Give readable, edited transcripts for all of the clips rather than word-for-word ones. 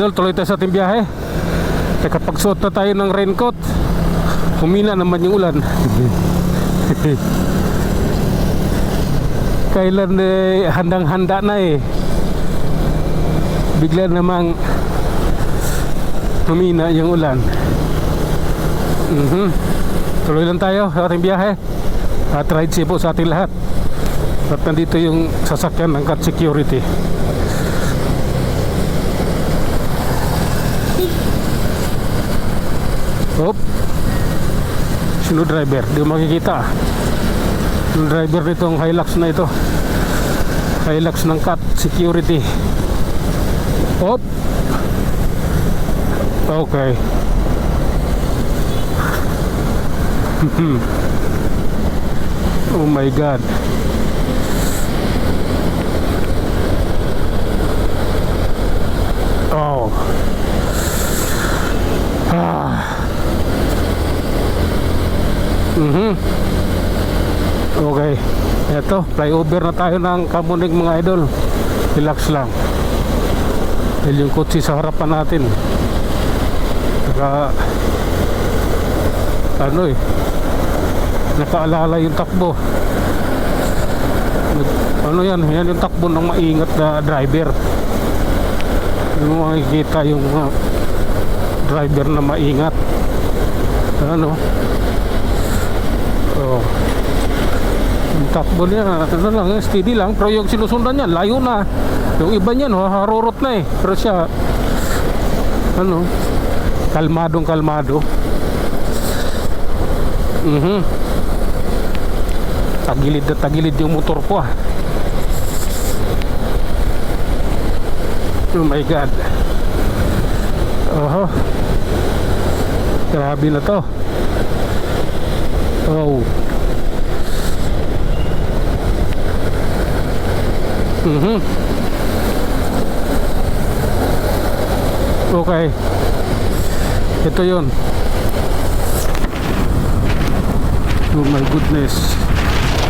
idol, tuloy tayo sa ating biyahe. Nakapagsuot na tayo ng raincoat. Humina naman yung ulan. Kailan handang-handa na bigla namang humina yung ulan. Tuloy lang tayo sa ating biyahe. At ride safe po sa ating lahat. At nandito yung sasakyan ng Cat Security. Hop. Sino driver? Di makikita. Yung driver nitong Hilux na ito. Hilux ng Cat Security. Hop. Okay. Oh my God. Oh. Okay. Eto, flyover na tayo ng Kamuning mga idol. Relax lang. Dahil yung kotse sa harapan natin. Saka nakaalala yung takbo. Yan yung takbo ng maingat na driver. Yung makikita yung driver na maingat. Oh. Yung takbo niya, steady lang. Pero yung sinusundan niya, layo na. Yung iba niyan, harurot na Pero siya, kalmado. Tagilid na tagilid yung motor ko Oh my God. Grabe na to. Okay. Ito yun. Oh my goodness.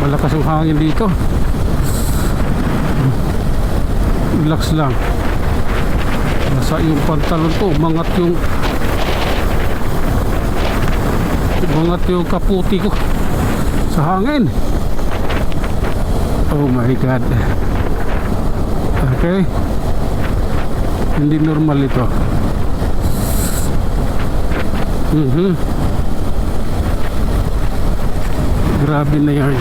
Malakas yung hangin dito. Relax lang. Nasa yung pantalon ko. Umangat yung kaputi ko sa hangin. Oh my God. Okay. Hindi normal ito. Grabe na yan.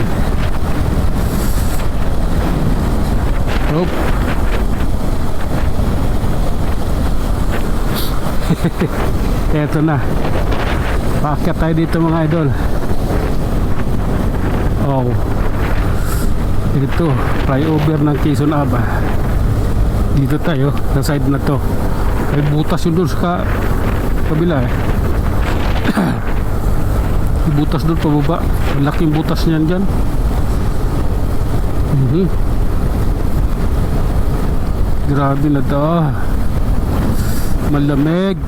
Eto na. Paakyat tayo dito mga idol. Ito, flyover ng Quezon Aba. Dito tayo, sa side na to. May butas yun doon sa kabila butas doon pababa. Malaking butas niyan dyan. Grabe na to. Malamig.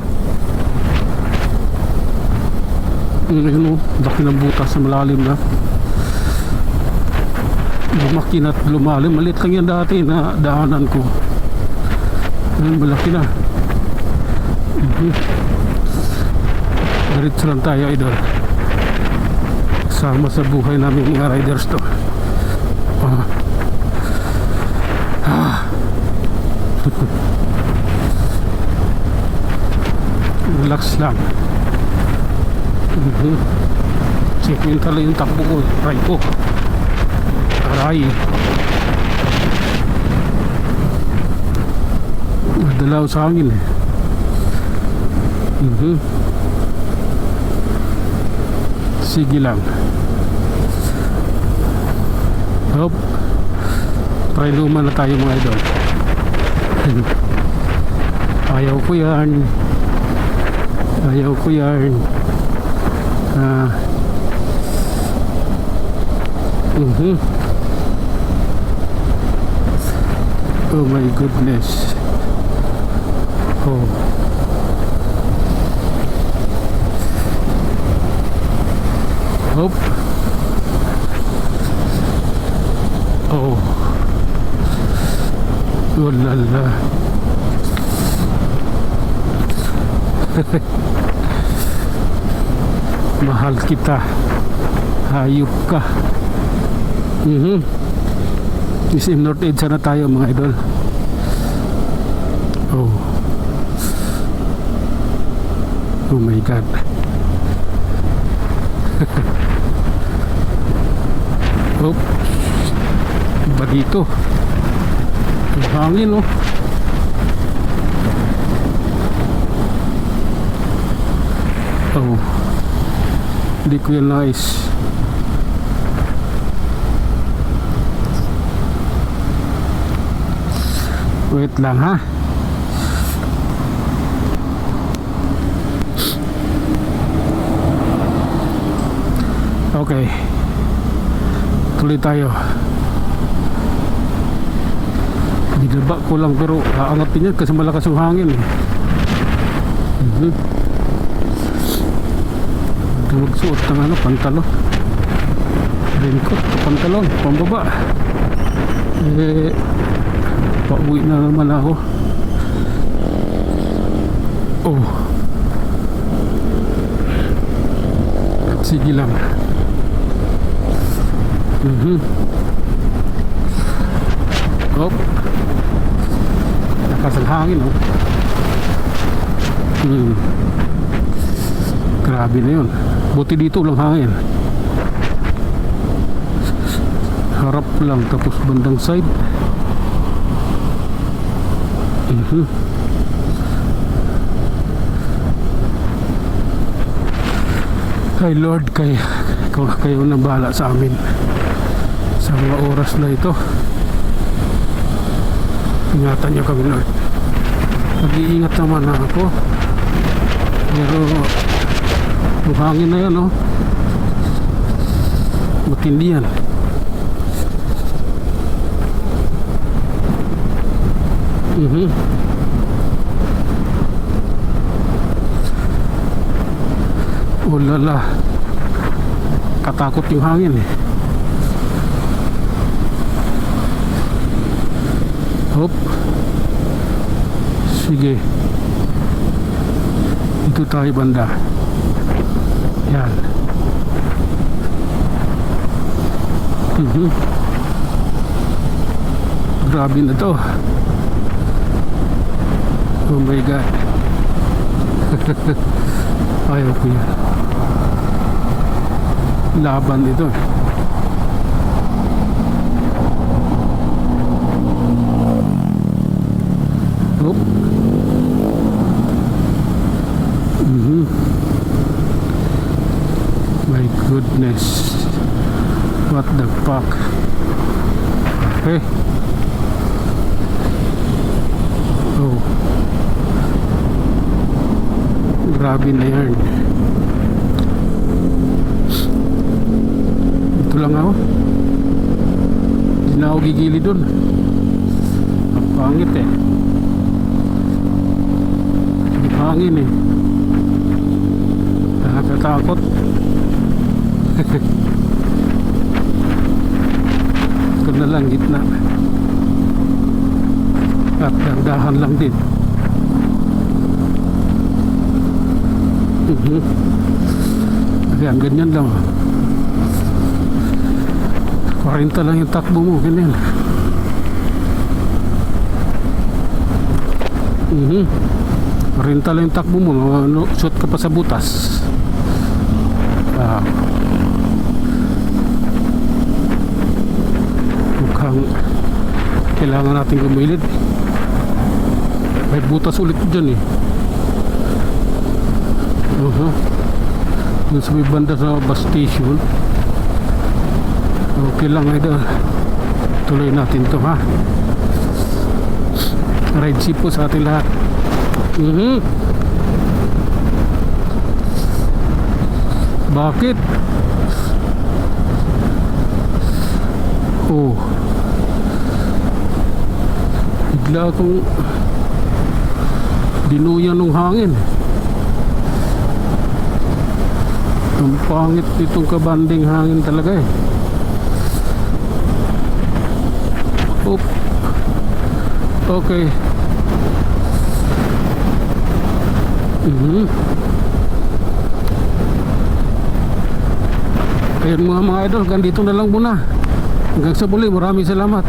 Laki ng butas na malalim na. Lumaki na at lumalim. Maliit lang yan dati na daanan ko. Malaki na. Diretso lang tayo idol. Sama sa buhay namin mga riders to. Relax lang. Check mo yung tala yung takbo ko. Try ko. Aray. Dalaw sa hangin Sige lang. Try luman na tayo mga idol. Ayaw ko yan. Oh my goodness. Oh la la. Mahal kita. Hayop ka. SM North Edge na tayo mga idol. Oh. Oh my God. Oh. Iba dito. Ang hangin oh. Oh. Hindi ko yan nice. Wait lang ha. Okay. Tuloy tayo. Binaba ko lang pero aangatin yan kasi malakas yung hangin eh. Magsuot ng ano, pantalon, raincoat, pantalon, pambaba. Pauwi na naman ako. Oh, sige lang. Oh, lakas ang hangin oh. Grabe na yun. Buti dito lang hangin. Harap lang tapos bandang side. Ay Lord, kayo na bahala sa amin sa mga oras na ito. Ingatan niyo kami Lord. Mag-iingat naman ako. Pero yung hangin na yan oh, matindi yan. Oh lala, katakot yung hangin eh. Hop. Sige, dito tayo banda. Yan. Grabe na to. Oh my God. Ayaw ko yan. Laban ito. Oh. My goodness. What the fuck? Okay. Oh. Grabe na yan. Ito lang ako. Hindi na ako gigili dun. Ang pangit eh. Ang hangin eh. Nakakatakot. Ito na lang gitna. At dandahan lang din. Ayan, ganyan lang 40 lang yung takbo mo, ganyan. 40 lang yung takbo mo, shoot ka pa sa butas. Mukhang kailangan natin gumilid. May butas ulit dyan eh. Dun sa may banda sa bus station. Okay lang idol. Tuloy natin to ha. Ride safe po sa ating lahat. Bakit? Oh, bigla akong dinuyan ng hangin. Ang pangit itong kabanding hangin talaga eh. Oop. Okay. Mhm. Ayun mga idol, ganito na lang muna. Hanggang sa muli, maraming salamat.